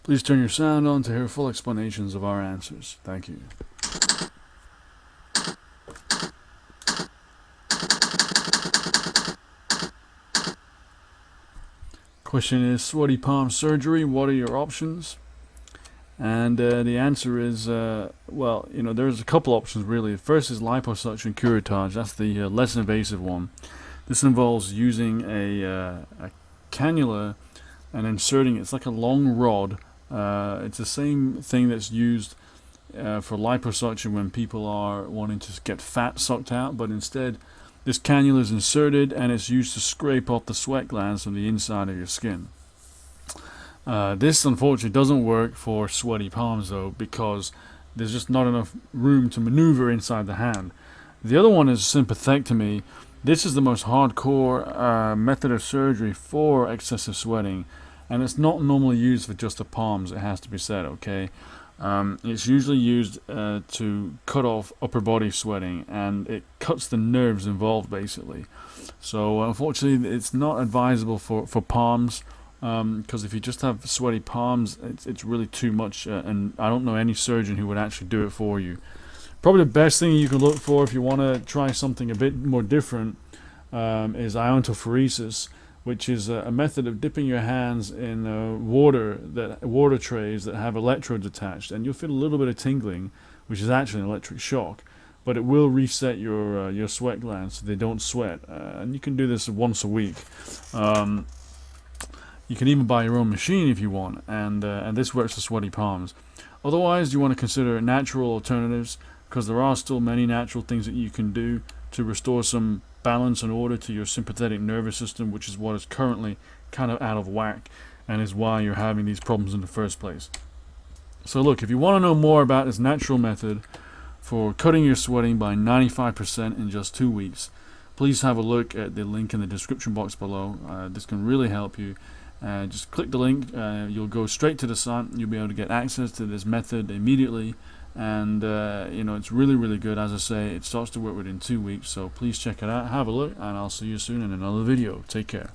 Please turn your sound on to hear full explanations of our answers. Thank you. Question is sweaty palm surgery. What are your options? And the answer is, well, there's a couple options really. The first is liposuction curettage. That's the less invasive one. This involves using a cannula and inserting it. It's like a long rod. It's the same thing that's used for liposuction when people are wanting to get fat sucked out, but instead this cannula is inserted and it's used to scrape off the sweat glands from the inside of your skin. This unfortunately doesn't work for sweaty palms though, because there's just not enough room to maneuver inside the hand. The other one is sympathectomy. This is the most hardcore method of surgery for excessive sweating, and it's not normally used for just the palms, it has to be said, okay? It's usually used to cut off upper body sweating, and it cuts the nerves involved basically. So unfortunately it's not advisable for palms, because if you just have sweaty palms, it's really too much, and I don't know any surgeon who would actually do it for you. Probably the best thing you can look for if you want to try something a bit more different is iontophoresis, which is a method of dipping your hands in water trays that have electrodes attached, and you'll feel a little bit of tingling, which is actually an electric shock, but it will reset your sweat glands so they don't sweat, and you can do this once a week. You can even buy your own machine if you want, and this works for sweaty palms. Otherwise, you want to consider natural alternatives, because there are still many natural things that you can do to restore some balance and order to your sympathetic nervous system, which is what is currently kind of out of whack and is why you're having these problems in the first place. So look, if you want to know more about this natural method for cutting your sweating by 95% in just 2 weeks, please have a look at the link in the description box below. This can really help you. Just click the link, you'll go straight to the site, you'll be able to get access to this method immediately, and it's really good. As I say, it starts to work within 2 weeks, so please check it out, have a look, and I'll see you soon in another video. Take care.